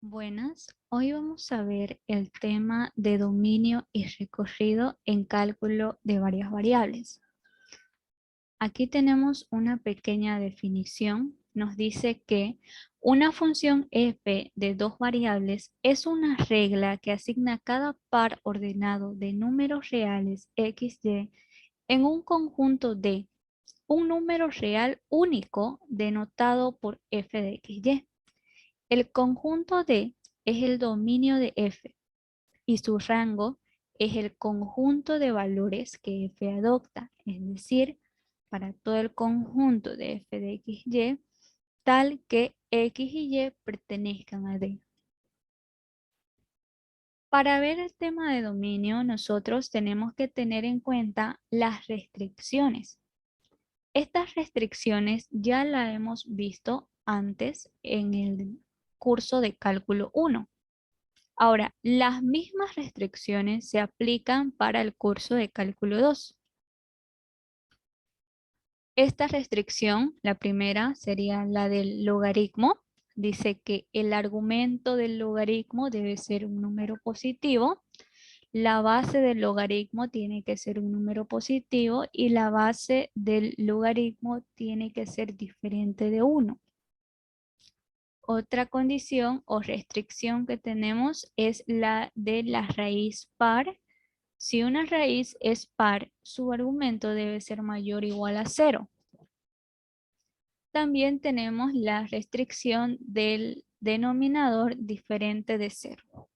Buenas, hoy vamos a ver el tema de dominio y recorrido en cálculo de varias variables. Aquí tenemos una pequeña definición. Nos dice que una función f de dos variables es una regla que asigna cada par ordenado de números reales x, y en un conjunto de un número real único denotado por f de x, y. El conjunto D es el dominio de f y su rango es el conjunto de valores que f adopta, es decir, para todo el conjunto de f de x, y, tal que x y y pertenezcan a D. Para ver el tema de dominio, nosotros tenemos que tener en cuenta las restricciones. Estas restricciones ya las hemos visto antes en el curso de cálculo 1. Ahora, las mismas restricciones se aplican para el curso de cálculo 2. Esta restricción, la primera, sería la del logaritmo. Dice que el argumento del logaritmo debe ser un número positivo. La base del logaritmo tiene que ser un número positivo y la base del logaritmo tiene que ser diferente de 1. Otra condición o restricción que tenemos es la de la raíz par. Si una raíz es par, su argumento debe ser mayor o igual a 0. También tenemos la restricción del denominador diferente de 0.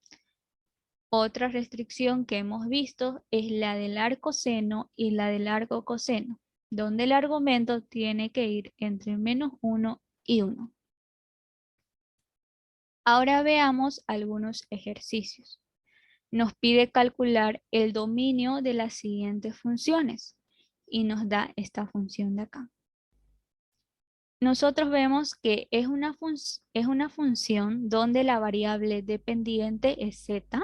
Otra restricción que hemos visto es la del arcoseno y la del arcocoseno, donde el argumento tiene que ir entre -1 y 1. Ahora veamos algunos ejercicios. Nos pide calcular el dominio de las siguientes funciones y nos da esta función de acá. Nosotros vemos que es una función donde la variable dependiente es z,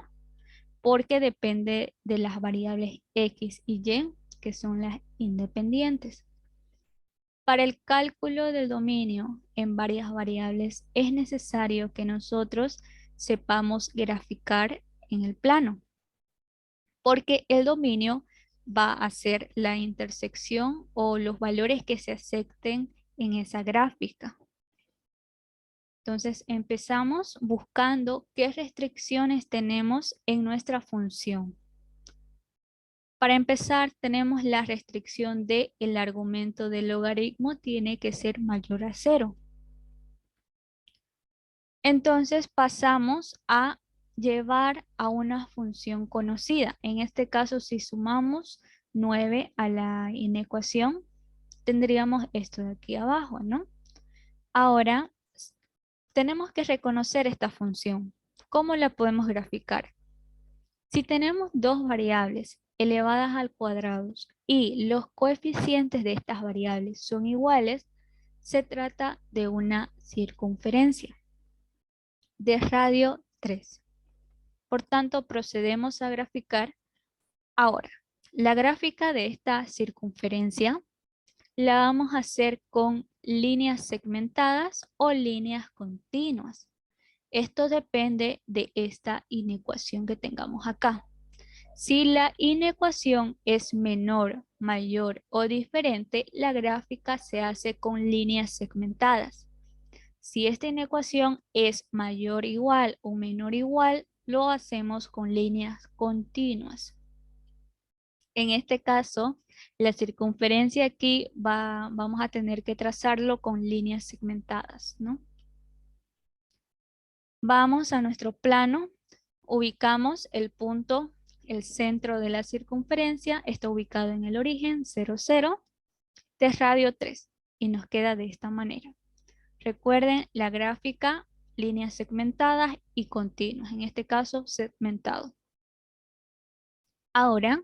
porque depende de las variables x y y, que son las independientes. Para el cálculo del dominio en varias variables es necesario que nosotros sepamos graficar en el plano, porque el dominio va a ser la intersección o los valores que se acepten en esa gráfica. Entonces empezamos buscando qué restricciones tenemos en nuestra función. Para empezar, tenemos la restricción de el argumento del logaritmo tiene que ser mayor a 0. Entonces pasamos a llevar a una función conocida. En este caso, si sumamos 9 a la inecuación, tendríamos esto de aquí abajo, ¿no? Ahora, tenemos que reconocer esta función. ¿Cómo la podemos graficar? Si tenemos dos variables elevadas al cuadrado y los coeficientes de estas variables son iguales, se trata de una circunferencia de radio 3. Por tanto, procedemos a graficar. Ahora, la gráfica de esta circunferencia la vamos a hacer con líneas segmentadas o líneas continuas. Esto depende de esta inecuación que tengamos acá. Si la inecuación es menor, mayor o diferente, la gráfica se hace con líneas segmentadas. Si esta inecuación es mayor igual o menor igual, lo hacemos con líneas continuas. En este caso, la circunferencia aquí vamos a tener que trazarlo con líneas segmentadas, ¿no? Vamos a nuestro plano, ubicamos el punto, el centro de la circunferencia, está ubicado en el origen, 0, 0, de radio 3, y nos queda de esta manera. Recuerden la gráfica, líneas segmentadas y continuas, en este caso segmentado. Ahora,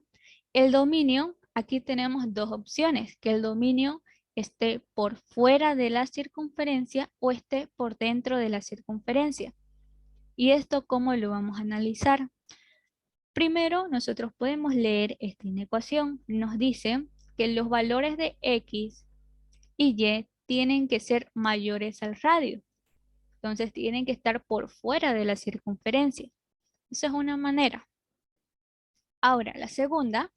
el dominio, aquí tenemos dos opciones, que el dominio esté por fuera de la circunferencia o esté por dentro de la circunferencia. ¿Y esto cómo lo vamos a analizar? Primero, nosotros podemos leer esta inecuación. Nos dice que los valores de x y y tienen que ser mayores al radio. Entonces tienen que estar por fuera de la circunferencia. Esa es una manera. Ahora, la segunda,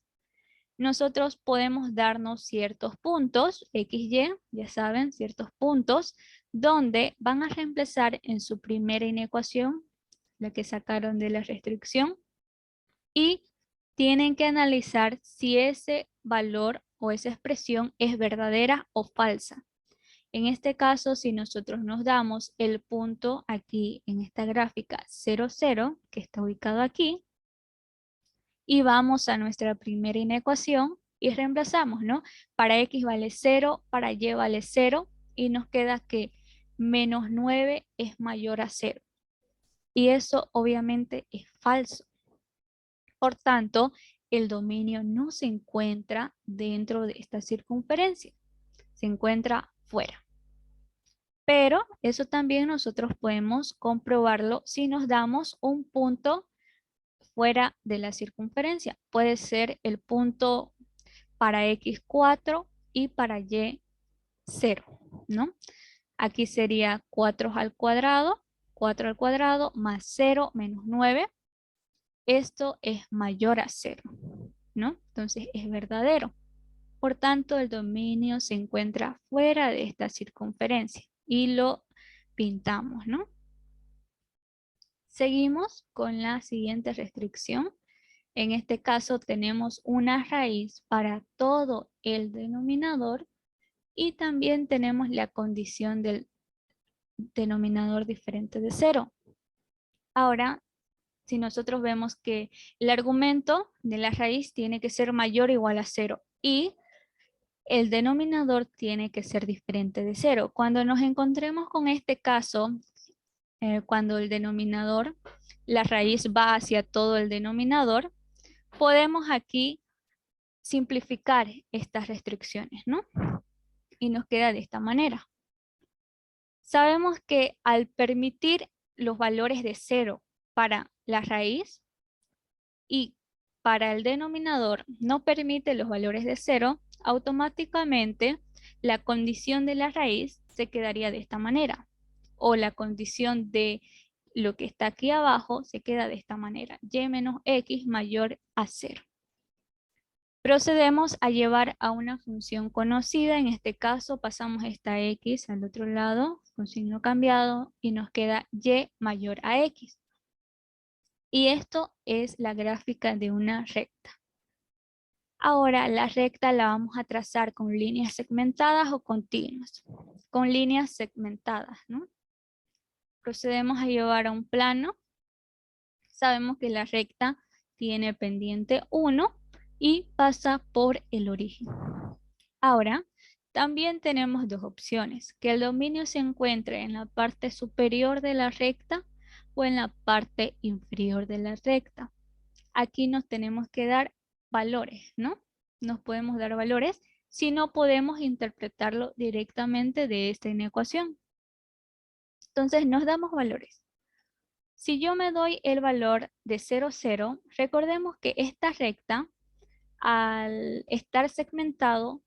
nosotros podemos darnos ciertos puntos, X, Y, ya saben, ciertos puntos, donde van a reemplazar en su primera inecuación, la que sacaron de la restricción, y tienen que analizar si ese valor o esa expresión es verdadera o falsa. En este caso, si nosotros nos damos el punto aquí en esta gráfica 0, 0, que está ubicado aquí, y vamos a nuestra primera inecuación y reemplazamos, ¿no? Para X vale 0, para Y vale 0, y nos queda que menos 9 es mayor a 0. Y eso obviamente es falso. Por tanto, el dominio no se encuentra dentro de esta circunferencia, se encuentra fuera. Pero eso también nosotros podemos comprobarlo si nos damos un punto fuera de la circunferencia. Puede ser el punto para x4 y para y 0, ¿no? Aquí sería 4 al cuadrado más 0 menos 9. Esto es mayor a 0, ¿no? Entonces es verdadero. Por tanto, el dominio se encuentra fuera de esta circunferencia y lo pintamos, ¿no? Seguimos con la siguiente restricción. En este caso tenemos una raíz para todo el denominador y también tenemos la condición del denominador diferente de 0. Ahora, si nosotros vemos que el argumento de la raíz tiene que ser mayor o igual a 0 y el denominador tiene que ser diferente de 0. Cuando nos encontremos con este caso, cuando el denominador, la raíz va hacia todo el denominador, podemos aquí simplificar estas restricciones, ¿no? Y nos queda de esta manera. Sabemos que al permitir los valores de 0 para la raíz y para el denominador no permite los valores de 0, automáticamente la condición de la raíz se quedaría de esta manera. O la condición de lo que está aquí abajo se queda de esta manera. Y menos x mayor a 0. Procedemos a llevar a una función conocida. En este caso pasamos esta x al otro lado con signo cambiado y nos queda y mayor a x. Y esto es la gráfica de una recta. Ahora la recta la vamos a trazar con líneas segmentadas o continuas. Con líneas segmentadas, ¿no? Procedemos a llevar a un plano. Sabemos que la recta tiene pendiente 1 y pasa por el origen. Ahora, también tenemos dos opciones, que el dominio se encuentre en la parte superior de la recta o en la parte inferior de la recta. Aquí nos tenemos que dar valores, ¿no? Nos podemos dar valores si no podemos interpretarlo directamente de esta inecuación. Entonces nos damos valores. Si yo me doy el valor de 0, 0, recordemos que esta recta, al estar segmentado,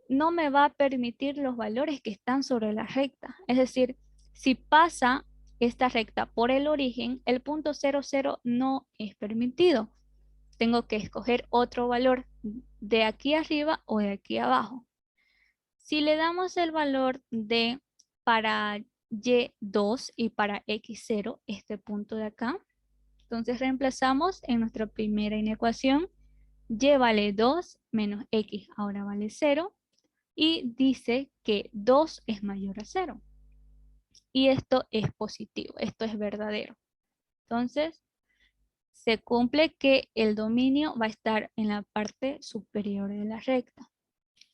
no me va a permitir los valores que están sobre la recta. Es decir, si pasa esta recta por el origen, el punto 0, 0 no es permitido. Tengo que escoger otro valor de aquí arriba o de aquí abajo. Si le damos el valor de para y2 y para x0, este punto de acá, entonces reemplazamos en nuestra primera inecuación, y vale 2 menos x ahora vale 0 y dice que 2 es mayor a 0. Y esto es positivo, esto es verdadero. Entonces, se cumple que el dominio va a estar en la parte superior de la recta.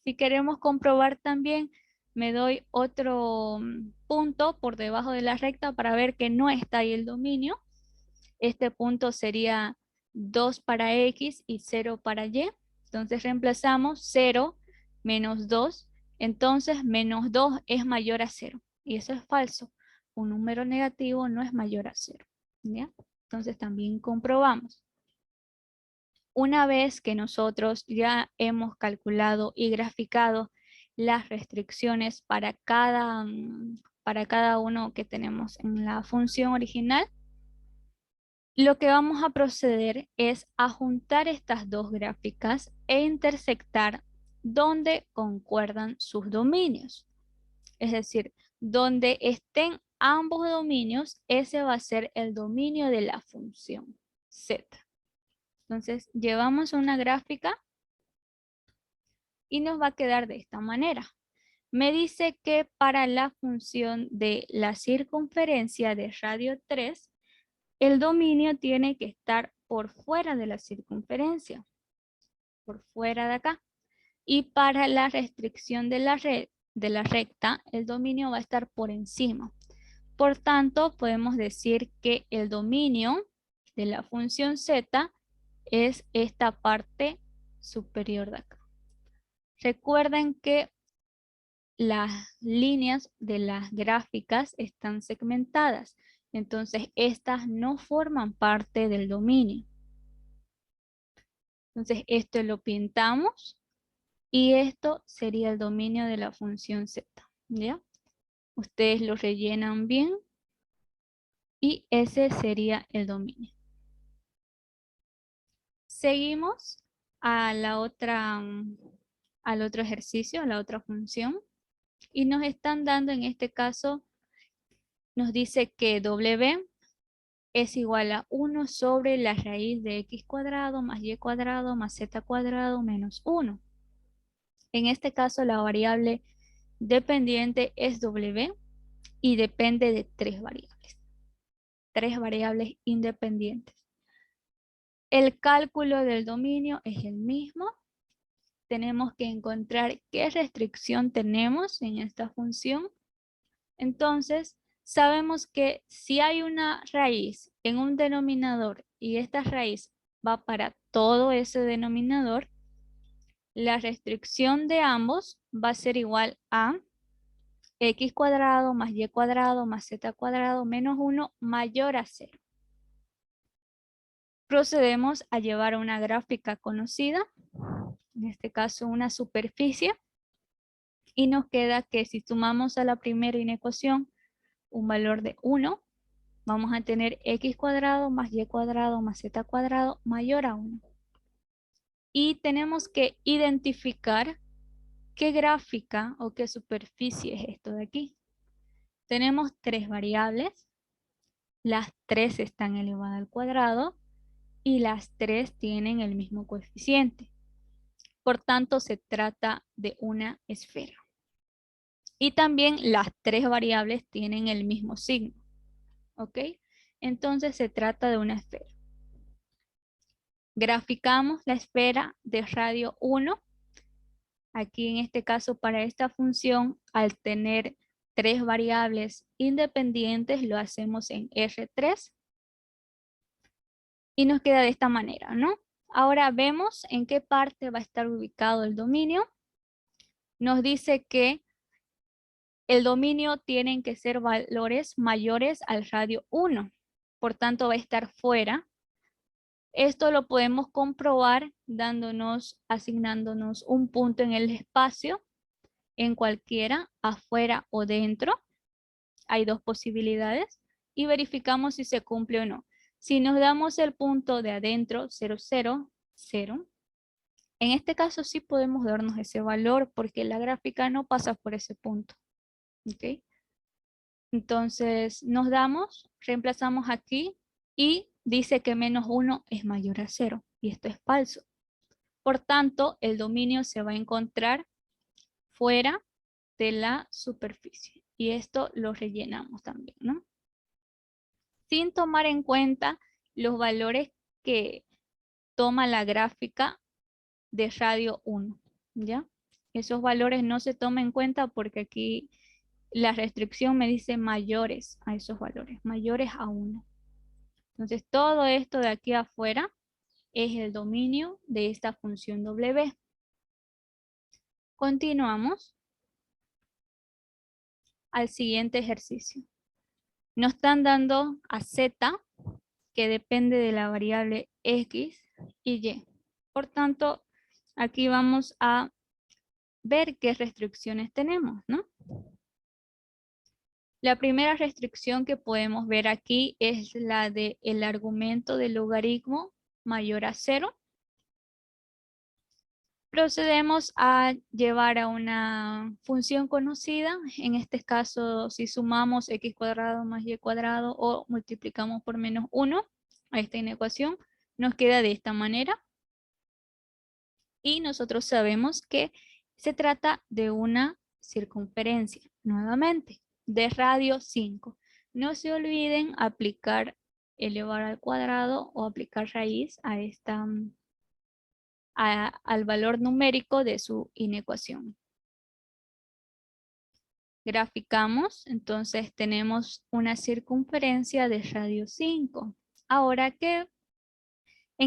Si queremos comprobar también, me doy otro punto por debajo de la recta para ver que no está ahí el dominio. Este punto sería 2 para x y 0 para y. Entonces reemplazamos 0 menos 2. Entonces menos 2 es mayor a 0. Y eso es falso. Un número negativo no es mayor a 0. ¿Ya? Entonces también comprobamos. Una vez que nosotros ya hemos calculado y graficado las restricciones para para cada uno que tenemos en la función original, lo que vamos a proceder es a juntar estas dos gráficas e intersectar donde concuerdan sus dominios. Es decir, donde estén ambos dominios, ese va a ser el dominio de la función z. Entonces, llevamos una gráfica y nos va a quedar de esta manera. Me dice que para la función de la circunferencia de radio 3, el dominio tiene que estar por fuera de la circunferencia, por fuera de acá. Y para la restricción de la recta, el dominio va a estar por encima. Por tanto, podemos decir que el dominio de la función z es esta parte superior de acá. Recuerden que las líneas de las gráficas están segmentadas. Entonces, estas no forman parte del dominio. Entonces, esto lo pintamos y esto sería el dominio de la función z. ¿Ya? Ustedes lo rellenan bien y ese sería el dominio. Seguimos a la otra, al otro ejercicio, a la otra función. Y nos están dando en este caso, nos dice que W es igual a 1 sobre la raíz de x cuadrado más y cuadrado más z cuadrado menos 1. En este caso la variable dependiente es W y depende de tres variables independientes. El cálculo del dominio es el mismo. Tenemos que encontrar qué restricción tenemos en esta función. Entonces, sabemos que si hay una raíz en un denominador y esta raíz va para todo ese denominador, la restricción de ambos va a ser igual a x cuadrado más y cuadrado más z cuadrado menos 1 mayor a 0. Procedemos a llevar una gráfica conocida, en este caso una superficie, y nos queda que si sumamos a la primera inecuación un valor de 1, vamos a tener x cuadrado más y cuadrado más z cuadrado mayor a 1. Y tenemos que identificar qué gráfica o qué superficie es esto de aquí. Tenemos tres variables, las tres están elevadas al cuadrado y las tres tienen el mismo coeficiente. Por tanto, se trata de una esfera. Y también las tres variables tienen el mismo signo. ¿Ok? Entonces se trata de una esfera. Graficamos la esfera de radio 1. Aquí en este caso para esta función, al tener tres variables independientes, lo hacemos en R3. Y nos queda de esta manera, ¿no? Ahora vemos en qué parte va a estar ubicado el dominio. Nos dice que el dominio tienen que ser valores mayores al radio 1. Por tanto, va a estar fuera. Esto lo podemos comprobar asignándonos un punto en el espacio, en cualquiera, afuera o dentro. Hay dos posibilidades y verificamos si se cumple o no. Si nos damos el punto de adentro, 0, 0, 0, en este caso sí podemos darnos ese valor porque la gráfica no pasa por ese punto. ¿Ok? Entonces nos damos, reemplazamos aquí y dice que menos 1 es mayor a 0 y esto es falso. Por tanto, el dominio se va a encontrar fuera de la superficie y esto lo rellenamos también, ¿no? Sin tomar en cuenta los valores que toma la gráfica de radio 1, ¿ya? Esos valores no se toman en cuenta porque aquí la restricción me dice mayores a esos valores, mayores a 1. Entonces, todo esto de aquí afuera es el dominio de esta función W. Continuamos al siguiente ejercicio. Nos están dando a Z, que depende de la variable X y Y. Por tanto, aquí vamos a ver qué restricciones tenemos, ¿no? La primera restricción que podemos ver aquí es la de el argumento del logaritmo mayor a 0. Procedemos a llevar a una función conocida. En este caso, si sumamos x cuadrado más y cuadrado o multiplicamos por menos 1 a esta inecuación, nos queda de esta manera. Y nosotros sabemos que se trata de una circunferencia, nuevamente, de radio 5. No se olviden aplicar elevar al cuadrado o aplicar raíz a al valor numérico de su inecuación. Graficamos, entonces tenemos una circunferencia de radio 5. Ahora, ¿en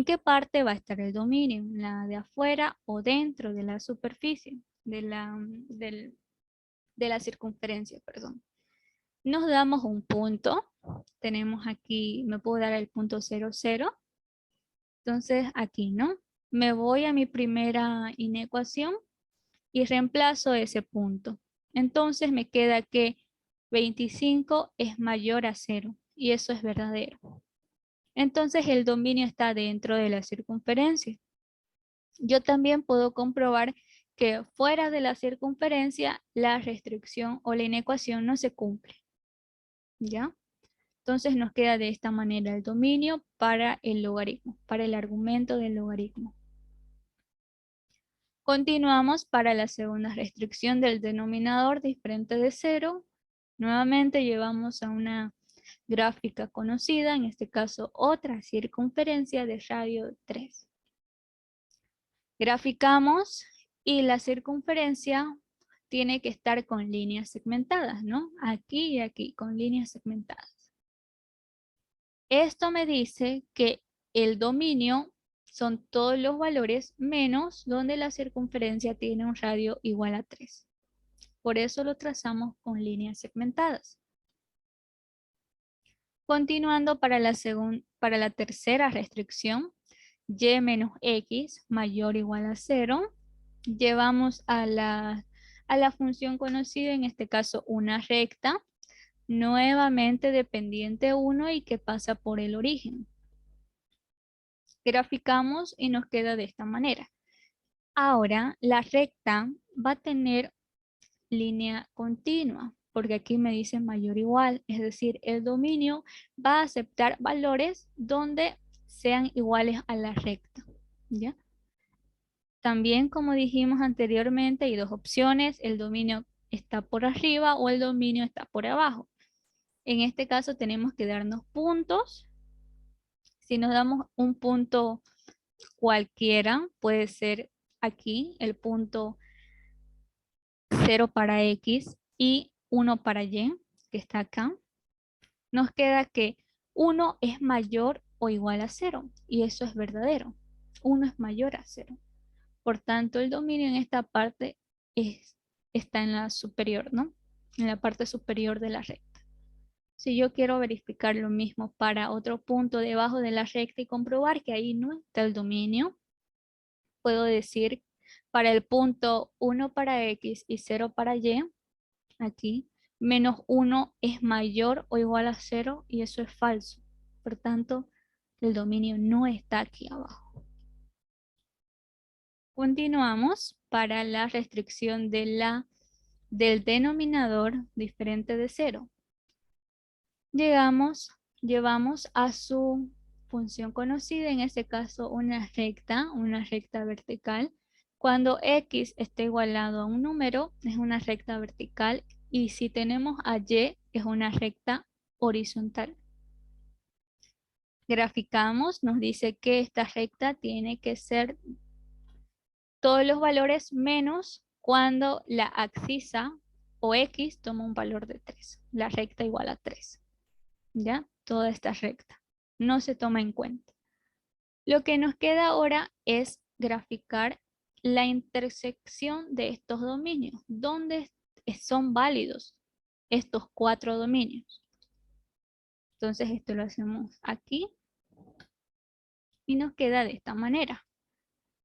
qué parte va a estar el dominio? ¿En la de afuera o dentro de la superficie? De la circunferencia, perdón. Nos damos un punto. Tenemos aquí, me puedo dar el punto 0, 0. Entonces aquí, ¿no? Me voy a mi primera inecuación y reemplazo ese punto. Entonces me queda que 25 es mayor a 0 y eso es verdadero. Entonces el dominio está dentro de la circunferencia. Yo también puedo comprobar que fuera de la circunferencia la restricción o la inecuación no se cumple. ¿Ya? Entonces nos queda de esta manera el dominio para el logaritmo, para el argumento del logaritmo. Continuamos para la segunda restricción del denominador diferente de 0. Nuevamente llevamos a una gráfica conocida, en este caso otra circunferencia de radio 3. Graficamos y la circunferencia tiene que estar con líneas segmentadas, ¿no? Aquí y aquí, con líneas segmentadas. Esto me dice que el dominio son todos los valores menos donde la circunferencia tiene un radio igual a 3. Por eso lo trazamos con líneas segmentadas. Continuando para la tercera restricción, y menos x mayor o igual a 0, llevamos a la función conocida, en este caso una recta, nuevamente dependiente 1 y que pasa por el origen. Graficamos y nos queda de esta manera. Ahora la recta va a tener línea continua, porque aquí me dice mayor o igual, es decir, el dominio va a aceptar valores donde sean iguales a la recta, ¿ya? También, como dijimos anteriormente, hay dos opciones, el dominio está por arriba o el dominio está por abajo. En este caso tenemos que darnos puntos. Si nos damos un punto cualquiera, puede ser aquí el punto 0 para X y 1 para Y, que está acá. Nos queda que 1 es mayor o igual a 0 y eso es verdadero. 1 es mayor a 0. Por tanto, el dominio en esta parte está en la superior, ¿no? En la parte superior de la recta. Si yo quiero verificar lo mismo para otro punto debajo de la recta y comprobar que ahí no está el dominio, puedo decir para el punto 1 para X y 0 para Y, aquí, menos 1 es mayor o igual a 0 y eso es falso. Por tanto, el dominio no está aquí abajo. Continuamos para la restricción del denominador diferente de 0. Llevamos a su función conocida, en este caso una recta vertical. Cuando x está igualado a un número, es una recta vertical, y si tenemos a y, es una recta horizontal. Graficamos, nos dice que esta recta tiene que ser todos los valores menos cuando la abscisa o x toma un valor de 3. La recta igual a 3. ¿Ya? Toda esta recta. No se toma en cuenta. Lo que nos queda ahora es graficar la intersección de estos dominios. ¿Dónde son válidos estos 4 dominios? Entonces esto lo hacemos aquí. Y nos queda de esta manera.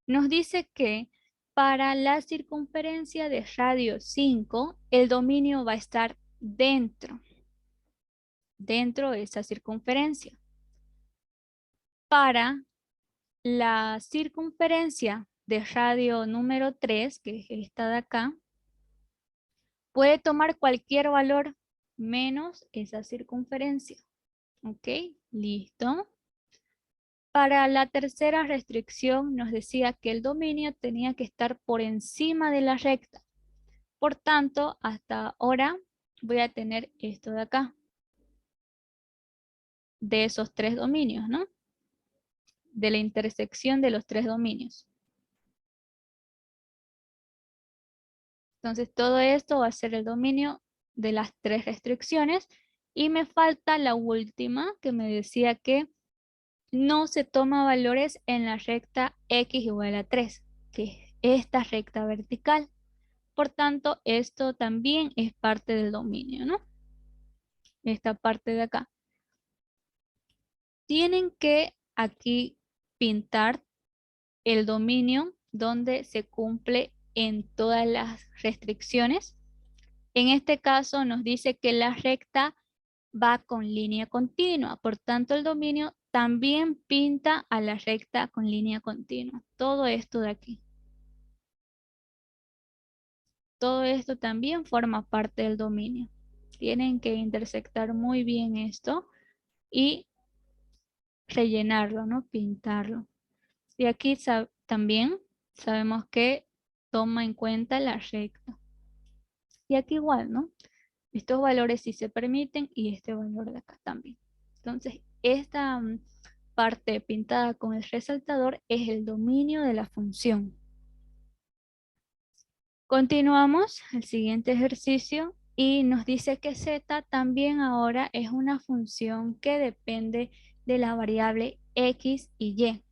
Nos dice que para la circunferencia de radio 5, el dominio va a estar dentro. dentro de esa circunferencia. Para la circunferencia de radio número 3, que es esta de acá, puede tomar cualquier valor menos esa circunferencia. ¿Ok? Listo. Para la tercera restricción nos decía que el dominio tenía que estar por encima de la recta. Por tanto, hasta ahora voy a tener esto de acá, de esos tres dominios, ¿no? De la intersección de los tres dominios. Entonces, todo esto va a ser el dominio de las tres restricciones. Y me falta la última, que me decía que no se toma valores en la recta x igual a 3, que es esta recta vertical. Por tanto, esto también es parte del dominio, ¿no? Esta parte de acá. Tienen que aquí pintar el dominio donde se cumple en todas las restricciones. En este caso nos dice que la recta va con línea continua, por tanto el dominio también pinta a la recta con línea continua. Todo esto de aquí. Todo esto también forma parte del dominio. Tienen que intersectar muy bien esto y rellenarlo, ¿no? Pintarlo. Y aquí también sabemos que toma en cuenta la recta. Y aquí igual, ¿no? Estos valores sí se permiten y este valor de acá también. Entonces, esta parte pintada con el resaltador es el dominio de la función. Continuamos el siguiente ejercicio y nos dice que z también ahora es una función que depende de la variable x y y.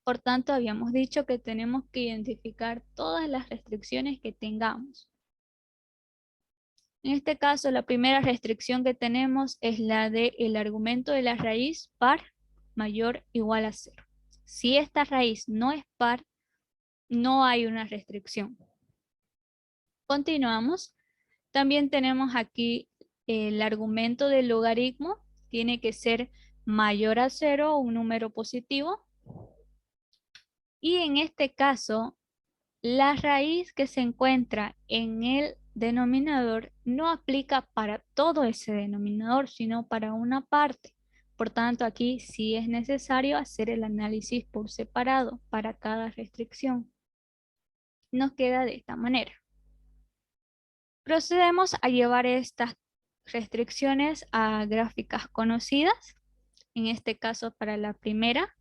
Por tanto, habíamos dicho que tenemos que identificar todas las restricciones que tengamos. En este caso, la primera restricción que tenemos es la del argumento de la raíz par mayor o igual a 0. Si esta raíz no es par, no hay una restricción. Continuamos. También tenemos aquí el argumento del logaritmo. Tiene que ser mayor a 0 o un número positivo. Y en este caso, la raíz que se encuentra en el denominador no aplica para todo ese denominador, sino para una parte. Por tanto, aquí sí es necesario hacer el análisis por separado para cada restricción. Nos queda de esta manera. Procedemos a llevar estas restricciones a gráficas conocidas. En este caso, para la primera,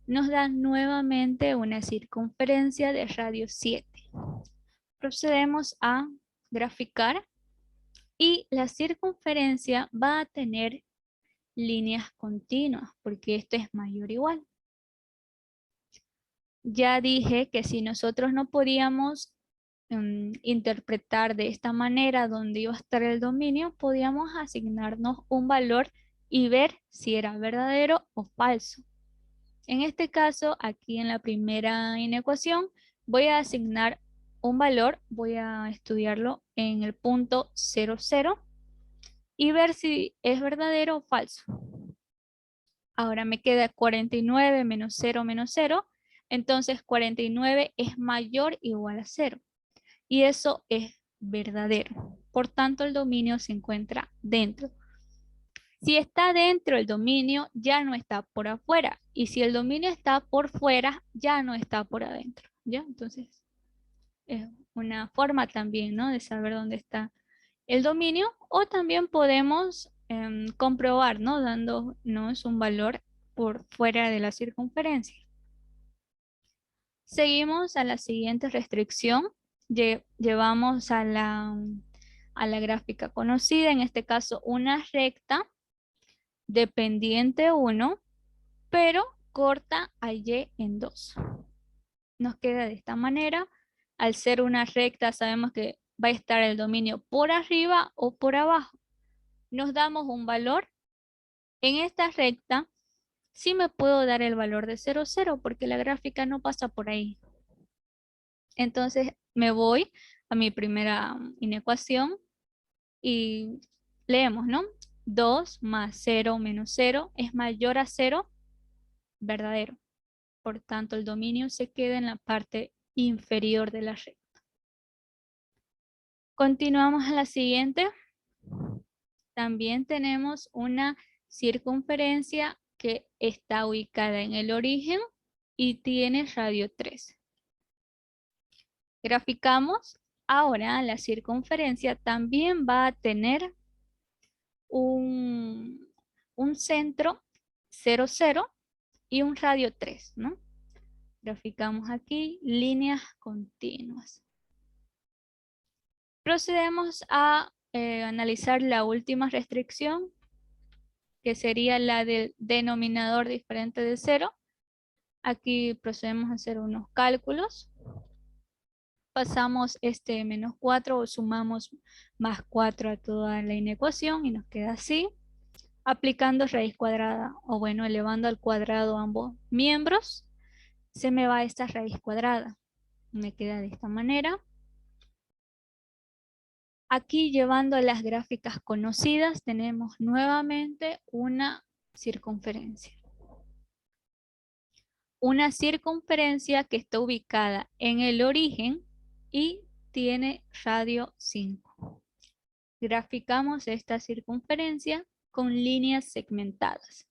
nos da nuevamente una circunferencia de radio 7. Procedemos a graficar y la circunferencia va a tener líneas continuas porque esto es mayor o igual. Ya dije que si nosotros no podíamos interpretar de esta manera donde iba a estar el dominio, podíamos asignarnos un valor y ver si era verdadero o falso. En este caso, aquí en la primera inecuación, voy a asignar un valor, voy a estudiarlo en el punto 0, 0 y ver si es verdadero o falso. Ahora me queda 49 menos 0 menos 0, entonces 49 es mayor o igual a 0. Y eso es verdadero. Por tanto, el dominio se encuentra dentro. Si está dentro el dominio, ya no está por afuera. Y si el dominio está por fuera, ya no está por adentro. ¿Ya? Entonces, es una forma también, ¿no?, de saber dónde está el dominio. O también podemos comprobar, ¿no?, dándonos un valor por fuera de la circunferencia. Seguimos a la siguiente restricción. Llevamos a la gráfica conocida, en este caso una recta de pendiente 1, pero corta a y en 2. Nos queda de esta manera. Al ser una recta sabemos que va a estar el dominio por arriba o por abajo. Nos damos un valor. En esta recta sí me puedo dar el valor de 0, 0 porque la gráfica no pasa por ahí. Entonces me voy a mi primera inecuación y leemos, ¿no? 2 más 0 menos 0 es mayor a 0, verdadero. Por tanto, el dominio se queda en la parte inferior de la recta. Continuamos a la siguiente. También tenemos una circunferencia que está ubicada en el origen y tiene radio 3. Graficamos. Ahora la circunferencia también va a tener un centro 0, 0 y un radio 3, ¿no? Graficamos aquí líneas continuas. Procedemos a analizar la última restricción, que sería la del denominador diferente de 0. Aquí procedemos a hacer unos cálculos. Pasamos este menos 4 o sumamos más 4 a toda la inecuación y nos queda así. Aplicando raíz cuadrada, o bueno, elevando al cuadrado ambos miembros, se me va esta raíz cuadrada. Me queda de esta manera. Aquí, llevando las gráficas conocidas, tenemos nuevamente una circunferencia. Una circunferencia que está ubicada en el origen y tiene radio 5. Graficamos esta circunferencia con líneas segmentadas.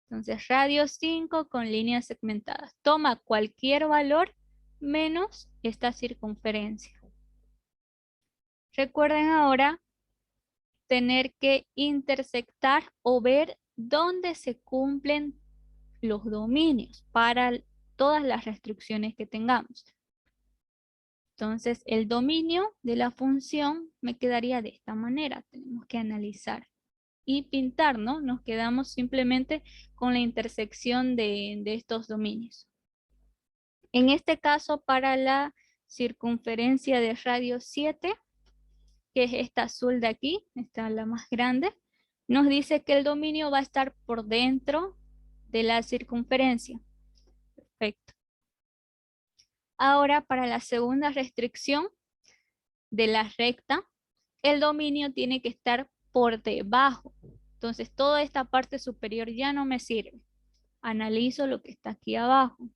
Entonces, radio 5 con líneas segmentadas. Toma cualquier valor menos esta circunferencia. Recuerden ahora tener que intersectar o ver dónde se cumplen los dominios para todas las restricciones que tengamos. Entonces, el dominio de la función me quedaría de esta manera. Tenemos que analizar y pintar, ¿no? Nos quedamos simplemente con la intersección de estos dominios. En este caso, para la circunferencia de radio 7, que es esta azul de aquí, esta es la más grande, nos dice que el dominio va a estar por dentro de la circunferencia. Perfecto. Ahora, para la segunda restricción de la recta, el dominio tiene que estar por debajo. Entonces, toda esta parte superior ya no me sirve. Analizo lo que está aquí abajo.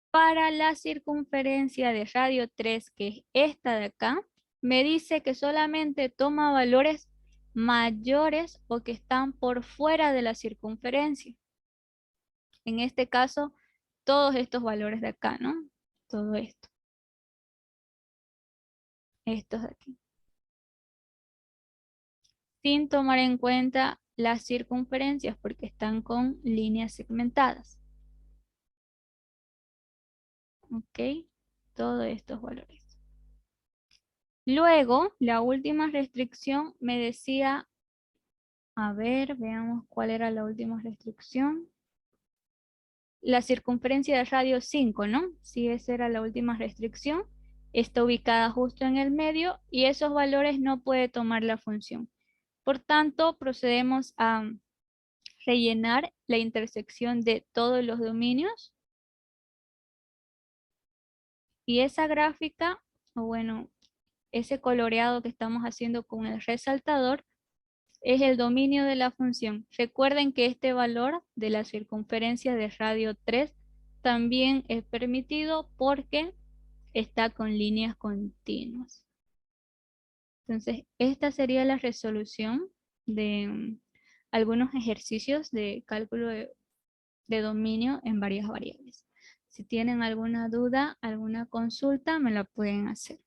Para la circunferencia de radio 3, que es esta de acá, me dice que solamente toma valores mayores o que están por fuera de la circunferencia. En este caso, todos estos valores de acá, ¿no? Todo esto. Estos de aquí. Sin tomar en cuenta las circunferencias porque están con líneas segmentadas. ¿Ok? Todos estos valores. Luego, la última restricción me decía, a ver, veamos cuál era la última restricción. La circunferencia de radio 5, ¿no? Sí, esa era la última restricción. Está ubicada justo en el medio y esos valores no puede tomar la función. Por tanto, procedemos a rellenar la intersección de todos los dominios. Y esa gráfica, o bueno, ese coloreado que estamos haciendo con el resaltador, es el dominio de la función. Recuerden que este valor de la circunferencia de radio 3 también es permitido porque está con líneas continuas. Entonces, esta sería la resolución de algunos ejercicios de cálculo de dominio en varias variables. Si tienen alguna duda, alguna consulta, me la pueden hacer.